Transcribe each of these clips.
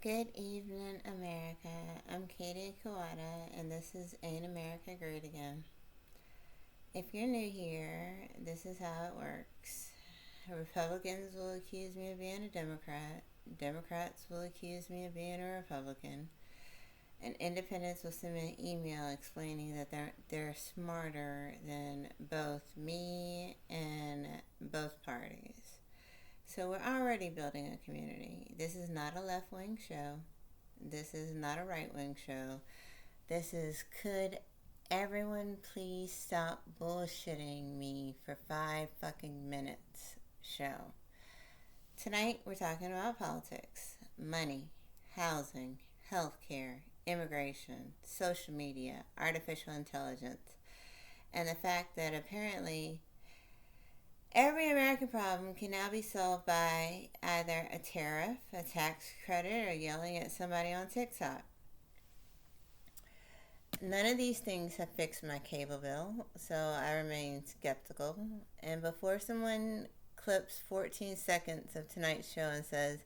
Good evening, America. I'm Katie Kawada, and this is Ain't America Great Again. If you're new here, this is how it works. Republicans will accuse me of being a Democrat. Democrats will accuse me of being a Republican. And independents will send me an email explaining that they're smarter than both me and both parties. So we're already building a community. This is not a left wing show. This is not a right wing show. This is could everyone please stop bullshitting me for 5 fucking minutes show. Tonight we're talking about politics, money, housing, healthcare, immigration, social media, artificial intelligence, and the fact that apparently every American problem can now be solved by either a tariff, a tax credit, or yelling at somebody on TikTok. None of these things have fixed my cable bill, so I remain skeptical. And before someone clips 14 seconds of tonight's show and says,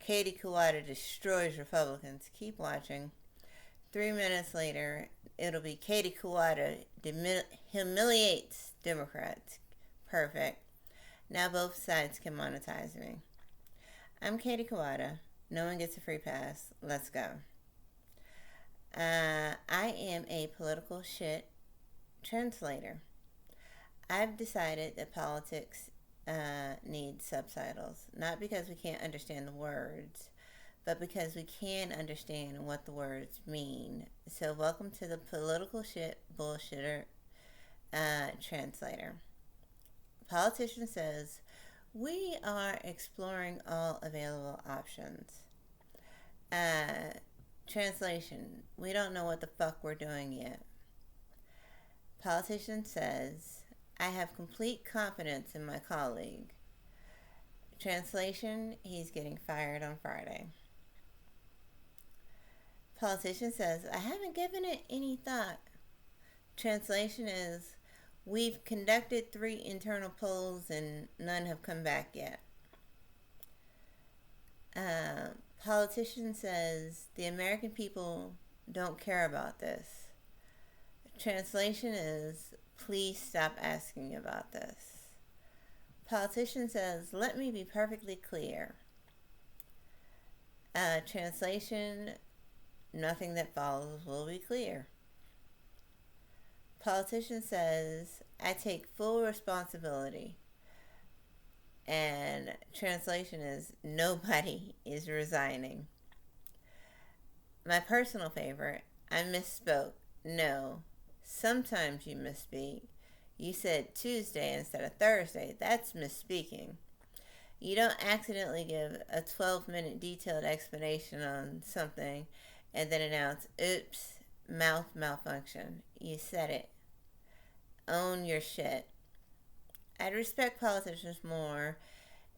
Katie Kawada destroys Republicans, keep watching. 3 minutes later, it'll be Katie Kawada humiliates Democrats. Perfect. Now both sides can monetize me. I'm Katie Kawada. No one gets a free pass. Let's go. I am a political shit translator. I've decided that politics needs subtitles, not because we can't understand the words, but because we can understand what the words mean. So welcome to the political shit bullshitter translator. Politician says, we are exploring all available options. Translation, we don't know what the fuck we're doing yet. Politician says, I have complete confidence in my colleague. Translation, he's getting fired on Friday. Politician says, I haven't given it any thought. Translation is, we've conducted 3 internal polls and none have come back yet. Politician says the American people don't care about this. Translation is, please stop asking about this. Politician says, let me be perfectly clear. Translation, nothing that follows will be clear. Politician says, I take full responsibility. And translation is, nobody is resigning. My personal favorite, I misspoke. No, sometimes you misspeak. You said Tuesday instead of Thursday. That's misspeaking. You don't accidentally give a 12-minute detailed explanation on something and then announce, oops, mouth malfunction. You said it. Own your shit. I'd respect politicians more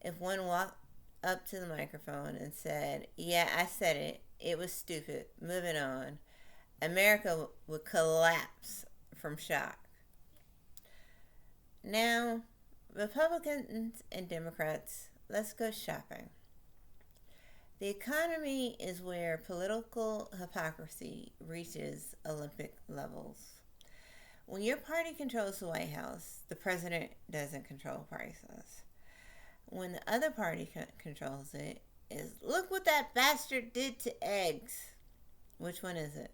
if one walked up to the microphone and said, yeah, I said it. It was stupid. Moving on. America would collapse from shock. Now, Republicans and Democrats, let's go shopping. The economy is where political hypocrisy reaches Olympic levels. When your party controls the White House, the president doesn't control prices. When the other party controls it, is look what that bastard did to eggs. Which one is it?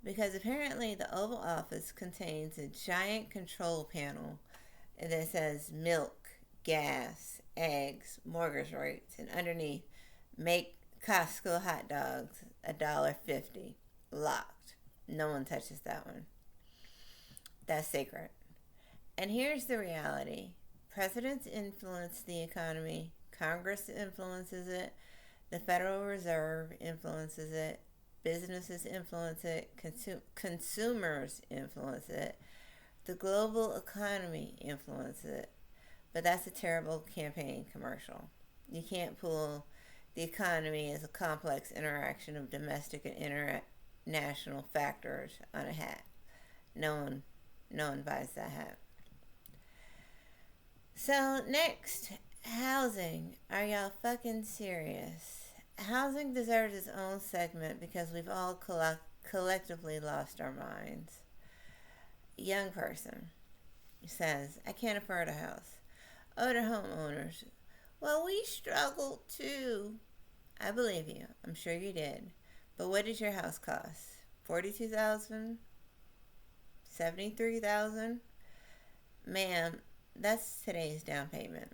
Because apparently the Oval Office contains a giant control panel that says milk, gas, eggs, mortgage rates, and underneath, make Costco hot dogs $1.50. Locked. No one touches that one. That's sacred. And here's the reality. Presidents influence the economy. Congress influences it. The Federal Reserve influences it. Businesses influence it. Consumers influence it. The global economy influences it. But that's a terrible campaign commercial. You can't pull the economy as a complex interaction of domestic and international factors on a hat. No one buys that hat. So next, housing. Are y'all fucking serious? Housing deserves its own segment because we've all collectively lost our minds. Young person says, I can't afford a house. Older homeowners, well, we struggled too. I believe you. I'm sure you did. But what did your house cost? 42,000? 73,000? Ma'am, that's today's down payment.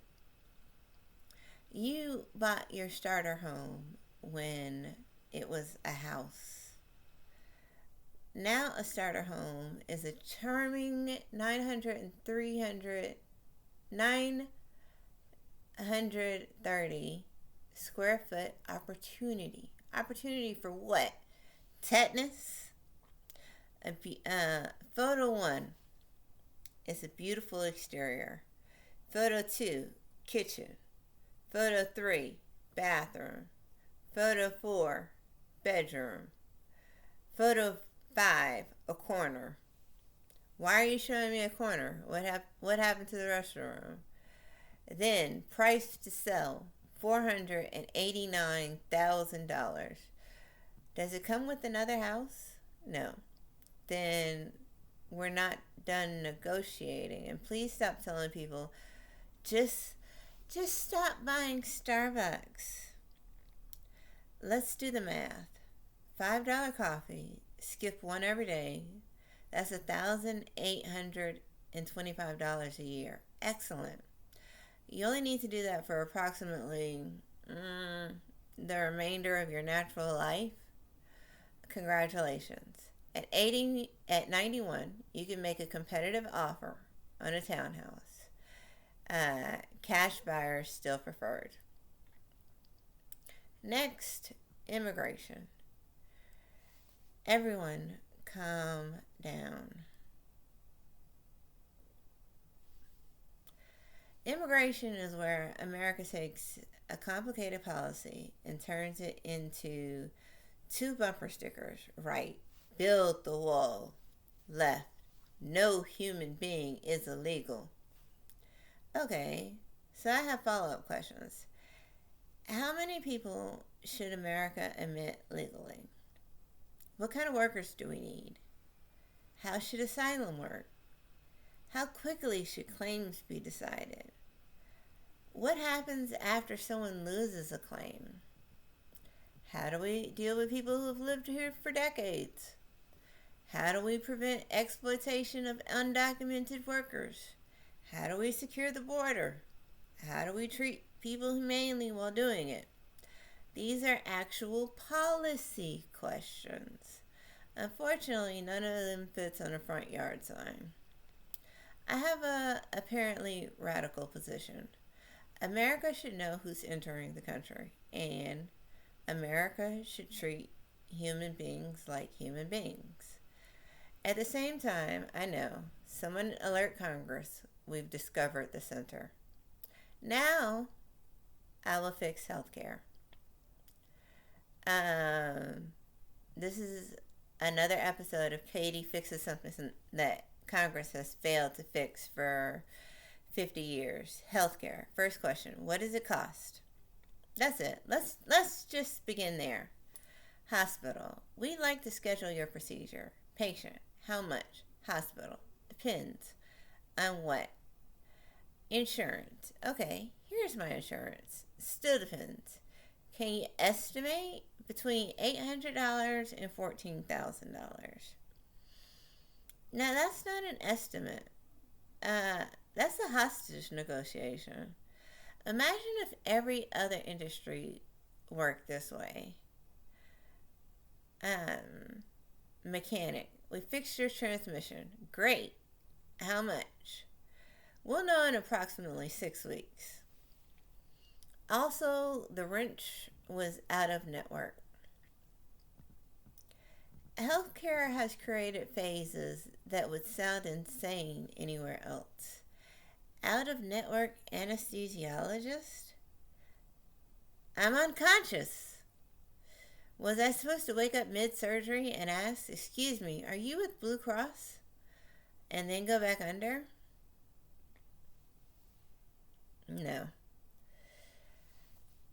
You bought your starter home when it was a house. Now a starter home is a charming 930 square foot opportunity. Opportunity for what? Tetanus? Photo 1 is a beautiful exterior. Photo 2, kitchen. Photo 3, bathroom. Photo 4, bedroom. Photo 5, a corner. Why are you showing me a corner? What happened to the rest of the room? Then, price to sell, $489,000. Does it come with another house? No. Then we're not done negotiating. And please stop telling people, just stop buying Starbucks. Let's do the math. $5 coffee, skip one every day. That's $1,825 a year. Excellent. You only need to do that for approximately the remainder of your natural life. Congratulations. At 91, you can make a competitive offer on a townhouse. Cash buyers still preferred. Next, immigration. Everyone, calm down. Immigration is where America takes a complicated policy and turns it into two bumper stickers. Right, build the wall. Left, no human being is illegal. Okay, so I have follow-up questions. How many people should America admit legally? What kind of workers do we need? How should asylum work? How quickly should claims be decided? What happens after someone loses a claim? How do we deal with people who have lived here for decades? How do we prevent exploitation of undocumented workers? How do we secure the border? How do we treat people humanely while doing it? These are actual policy questions. Unfortunately, none of them fits on a front yard sign. I have a apparently radical position. America should know who's entering the country, and America should treat human beings like human beings. At the same time, I know, someone alert Congress, we've discovered the center. Now, I will fix healthcare. This is another episode of Katie Fixes Something that Congress has failed to fix for 50 years. Healthcare. First question, what does it cost? That's it. Let's just begin there. Hospital. We'd like to schedule your procedure. Patient. How much? Hospital. Depends on what? Insurance. Okay, here's my insurance. Still depends. Can you estimate between $800 and $14,000? Now, that's not an estimate. That's a hostage negotiation. Imagine if every other industry worked this way. Mechanic, we fixed your transmission. Great. How much? We'll know in approximately 6 weeks. Also, the wrench was out of network. Healthcare has created phases that would sound insane anywhere else. Out of network anesthesiologist? I'm unconscious. Was I supposed to wake up mid-surgery and ask, excuse me, are you with Blue Cross? And then go back under? No.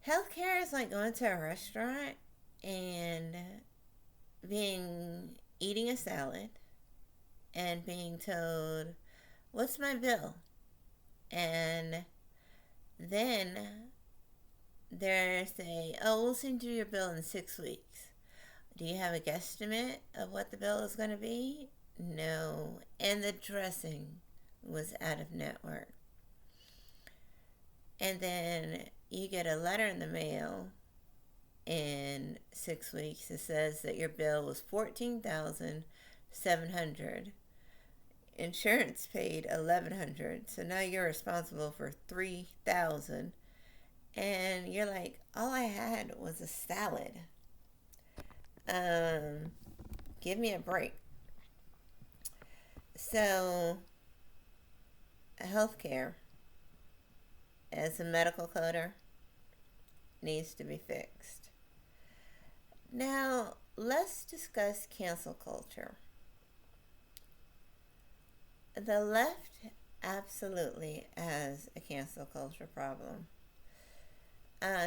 Healthcare is like going to a restaurant and eating a salad and being told, "What's my bill?" And then they say, "Oh, we'll send you your bill in 6 weeks." Do you have a guesstimate of what the bill is going to be? No. And the dressing was out of network. And then you get a letter in the mail in 6 weeks that says that your bill was $14,700. Insurance paid $1,100. So now you're responsible for $3,000. And you're like, all I had was a salad. Give me a break. So, healthcare as a medical coder needs to be fixed. Now, let's discuss cancel culture. The left absolutely has a cancel culture problem.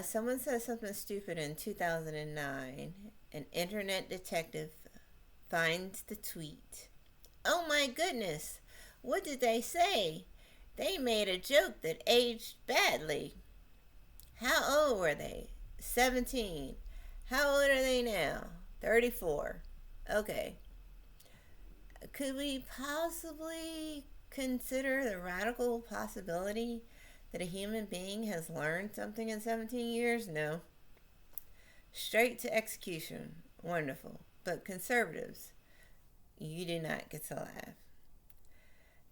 Someone said something stupid in 2009. An internet detective finds the tweet. Oh my goodness, what did they say? They made a joke that aged badly. How old were they? 17. How old are they now? 34. Okay. Could we possibly consider the radical possibility that a human being has learned something in 17 years? No. Straight to execution. Wonderful. But conservatives, you do not get to laugh.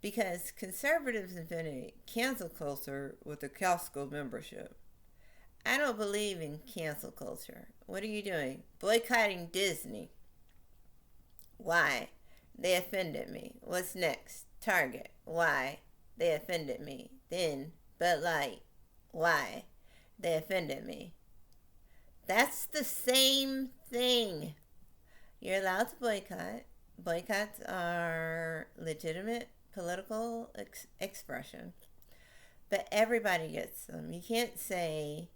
Because conservatives invented cancel culture with a Costco membership. I don't believe in cancel culture. What are you doing? Boycotting Disney. Why? They offended me. What's next? Target. Why? They offended me. Then Bud Light. Why? They offended me. That's the same thing. You're allowed to boycott. Boycotts are legitimate political expression. But everybody gets them. You can't say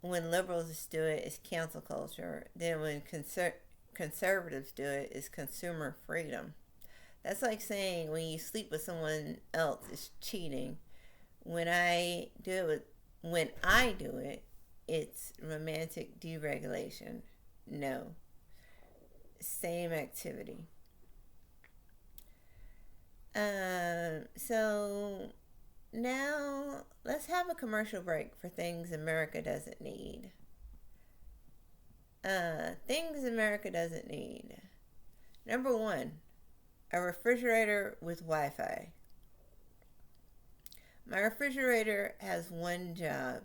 when liberals do it, it's cancel culture. Then when conservatives do it, it's consumer freedom. That's like saying when you sleep with someone else, it's cheating. When I do it, it's romantic deregulation. No. Same activity. So now let's have a commercial break for things America doesn't need. Things America doesn't need. Number one, a refrigerator with Wi-Fi. My refrigerator has one job: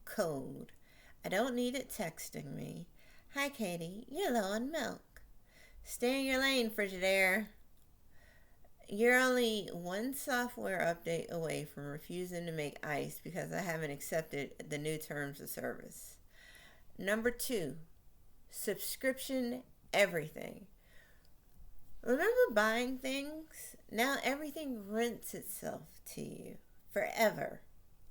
code. I don't need it texting me. Hi, Katie, you're low on milk. Stay in your lane, Frigidaire. You're only one software update away from refusing to make ice because I haven't accepted the new terms of service. Number two, subscription everything. Remember buying things? Now everything rents itself to you forever.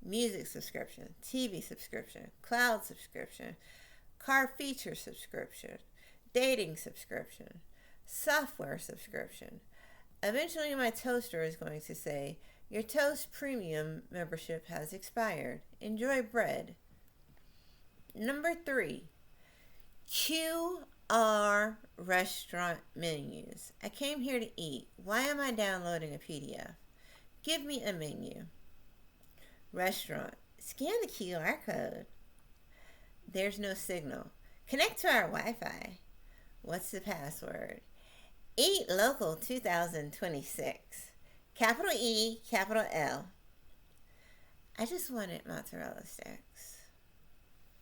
Music subscription, TV subscription, cloud subscription, car feature subscription, dating subscription, software subscription. Eventually my toaster is going to say, your Toast Premium membership has expired. Enjoy bread. Number three, QR restaurant menus. I came here to eat. Why am I downloading a PDF? Give me a menu. Restaurant. Scan the QR code. There's no signal. Connect to our Wi-Fi. What's the password? Eat Local 2026. Capital E, capital L. I just wanted mozzarella sticks.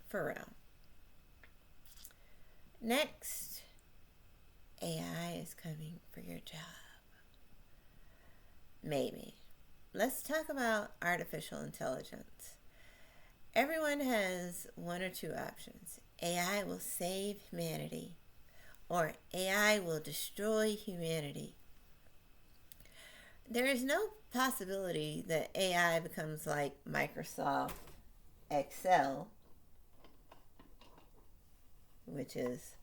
For real. Next, AI is coming for your job. Maybe. Let's talk about artificial intelligence. Everyone has one or two options. AI will save humanity, or AI will destroy humanity. There is no possibility that AI becomes like Microsoft Excel which is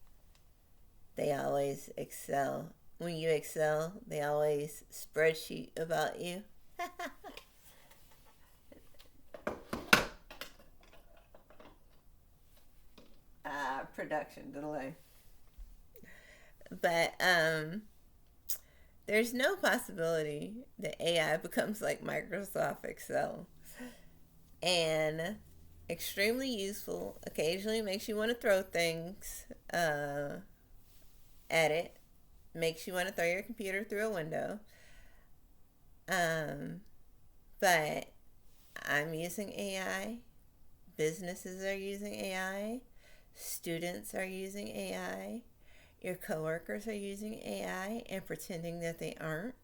they always excel. When you excel, they always spreadsheet about you. Production delay. But there's no possibility that AI becomes like Microsoft Excel. And extremely useful. Occasionally makes you want to throw things at it. Makes you want to throw your computer through a window. But I'm using AI. Businesses are using AI. Students are using AI. Your coworkers are using AI and pretending that they aren't.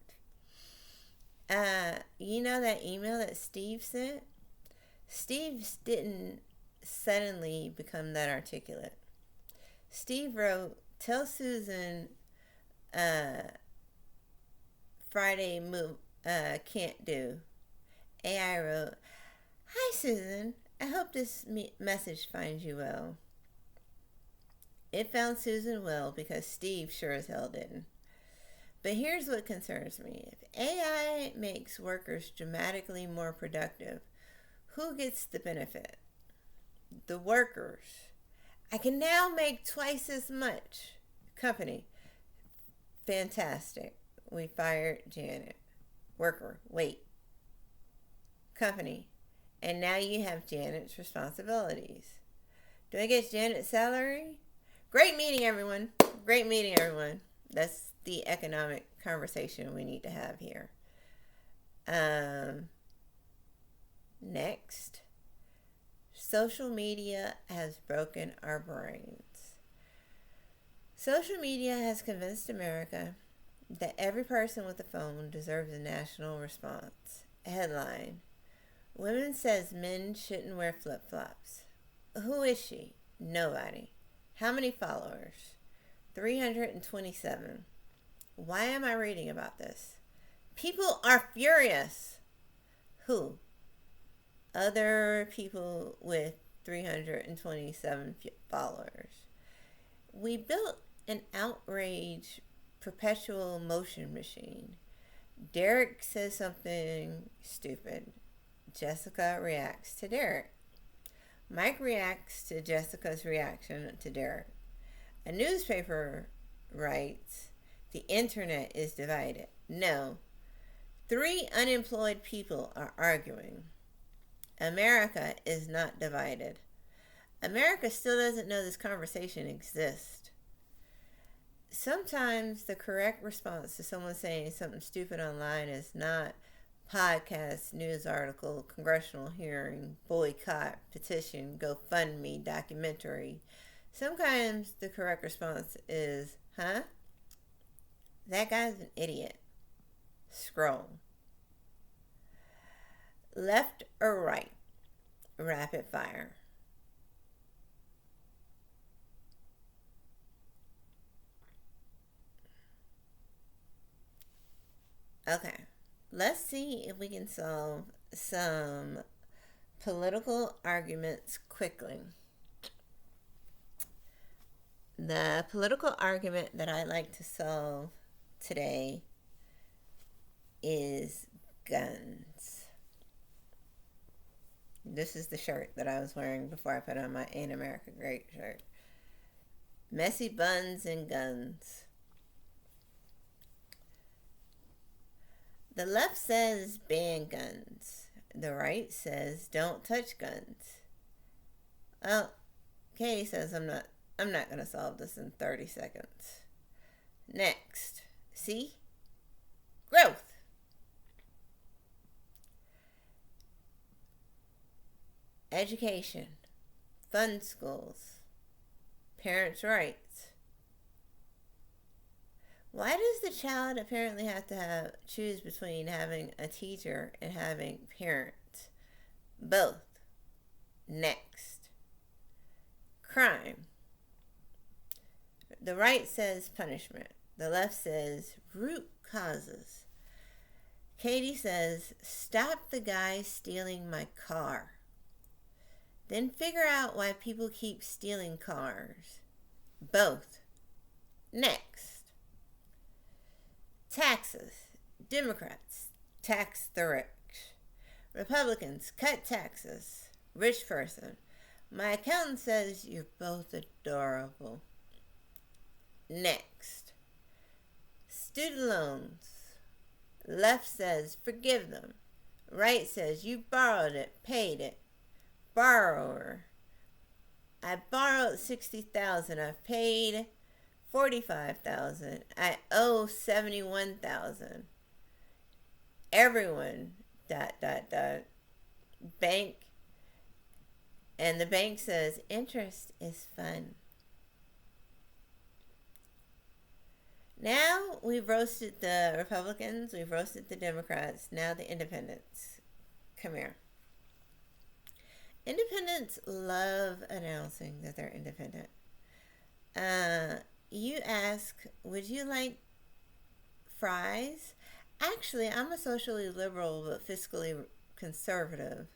You know that email that Steve sent? Steve didn't suddenly become that articulate. Steve wrote, "Tell Susan Friday move can't do." AI wrote, "Hi Susan, I hope this message finds you well." It found Susan well because Steve sure as hell didn't. But here's what concerns me. If AI makes workers dramatically more productive, who gets the benefit? The workers. I can now make twice as much. Company. Fantastic. We fired Janet. Worker. Wait. Company. And now you have Janet's responsibilities. Do I get Janet's salary? Great meeting, everyone. Great meeting, everyone. That's the economic conversation we need to have here. Next. Social media has broken our brains. Social media has convinced America that every person with a phone deserves a national response. Headline: Woman says men shouldn't wear flip-flops. Who is she? Nobody. How many followers? 327. Why am I reading about this? People are furious. Who? Other people with 327 followers. We built an outrage perpetual motion machine. Derek says something stupid. Jessica reacts to Derek. Mike reacts to Jessica's reaction to Derek. A newspaper writes, "The internet is divided." No. 3 unemployed people are arguing. America is not divided. America still doesn't know this conversation exists. Sometimes the correct response to someone saying something stupid online is not podcast, news article, congressional hearing, boycott, petition, GoFundMe, documentary. Sometimes the correct response is, huh? That guy's an idiot. Scroll. Left or right? Rapid fire. Okay. Let's see if we can solve some political arguments quickly. The political argument that I like to solve today is guns. This is the shirt that I was wearing before I put on my Ain't America Great shirt. Messy buns and guns. The left says ban guns. The right says don't touch guns. Well, Katie says I'm not going to solve this in 30 seconds. Next. See? Growth. Education. Fund schools. Parents' rights. Why does the child apparently have to choose between having a teacher and having parents? Both. Next. Crime. The right says punishment. The left says root causes. Katie says, stop the guy stealing my car. Then figure out why people keep stealing cars. Both. Next. Taxes. Democrats tax the rich. Republicans cut taxes. Rich person. My accountant says you're both adorable. Next. Student loans. Left says forgive them. Right says you borrowed it, paid it. Borrower. I borrowed $60,000. I've paid $45,000. I owe $71,000. Everyone. ... Bank. And the bank says interest is fun. Now we've roasted the Republicans, we've roasted the Democrats, now the independents. Come here. Independents love announcing that they're independent. You ask, would you like fries? Actually, I'm a socially liberal but fiscally conservative.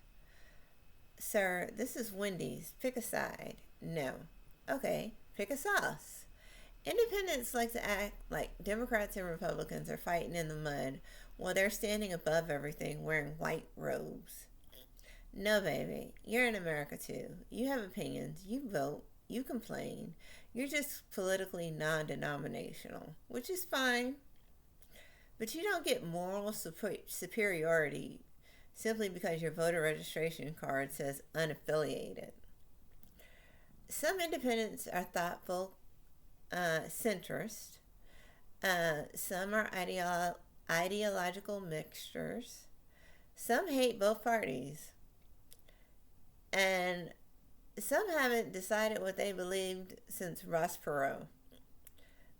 Sir, this is Wendy's. Pick a side. No. Okay, pick a sauce. Independents like to act like Democrats and Republicans are fighting in the mud while they're standing above everything wearing white robes. No, baby. You're in America too. You have opinions. You vote. You complain. You're just politically non-denominational, which is fine. But you don't get moral superiority simply because your voter registration card says unaffiliated. Some independents are thoughtful, centrist. Some are ideological mixtures. Some hate both parties. And some haven't decided what they believed since Ross Perot.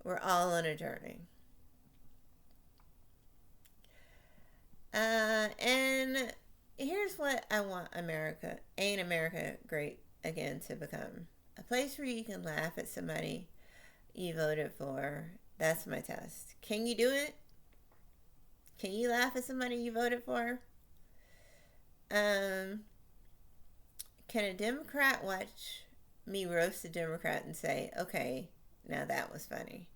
We're all on a journey. And here's what I want America, Ain't America Great Again, to become. A place where you can laugh at somebody you voted for. That's my test. Can you do it? Can you laugh at somebody you voted for? Can a Democrat watch me roast a Democrat and say, okay, now that was funny?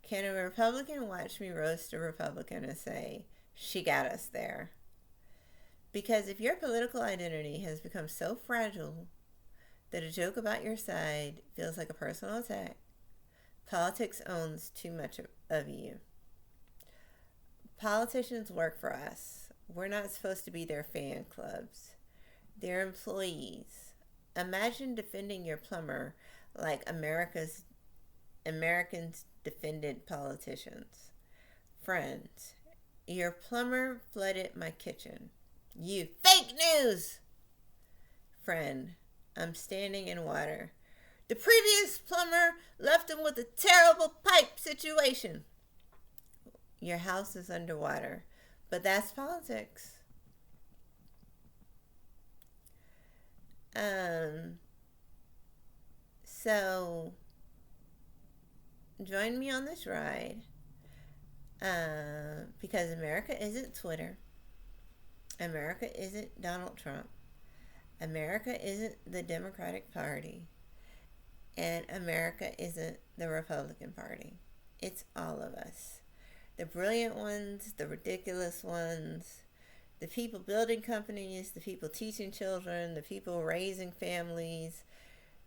Can a Republican watch me roast a Republican and say, she got us there? Because if your political identity has become so fragile that a joke about your side feels like a personal attack, politics owns too much of you. Politicians work for us. We're not supposed to be their fan clubs. They're employees. Imagine defending your plumber like Americans defended politicians. Friends, your plumber flooded my kitchen. You fake news! Friend, I'm standing in water. The previous plumber left him with a terrible pipe situation. Your house is underwater, but that's politics. So join me on this ride, because America isn't Twitter. America isn't Donald Trump. America isn't the Democratic Party. And America isn't the Republican Party. It's all of us. The brilliant ones, the ridiculous ones, the people building companies, the people teaching children, the people raising families,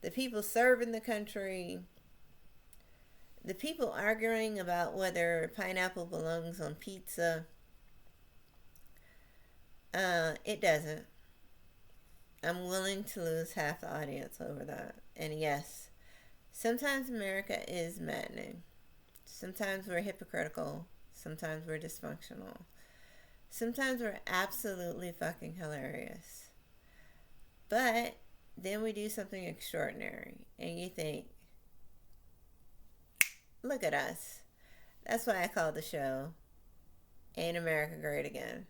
the people serving the country, the people arguing about whether pineapple belongs on pizza. It doesn't. I'm willing to lose half the audience over that. And yes, sometimes America is maddening. Sometimes we're hypocritical. Sometimes we're dysfunctional. Sometimes we're absolutely fucking hilarious. But then we do something extraordinary. And you think, look at us. That's why I call the show Ain't America Great Again?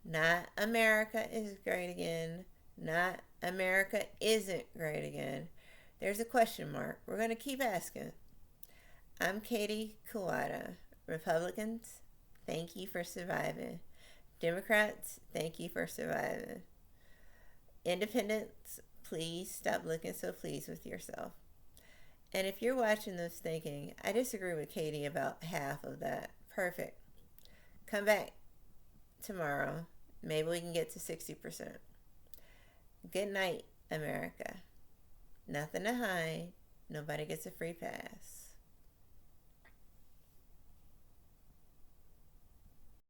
Not America is great again. Not America isn't great again. There's a question mark. We're going to keep asking. I'm Katie Kawada. Republicans, thank you for surviving. Democrats, thank you for surviving. Independents, please stop looking so pleased with yourself. And if you're watching this thinking, I disagree with Katie about half of that, perfect. Come back tomorrow. Maybe we can get to 60%. Good night, America. Nothing to hide. Nobody gets a free pass.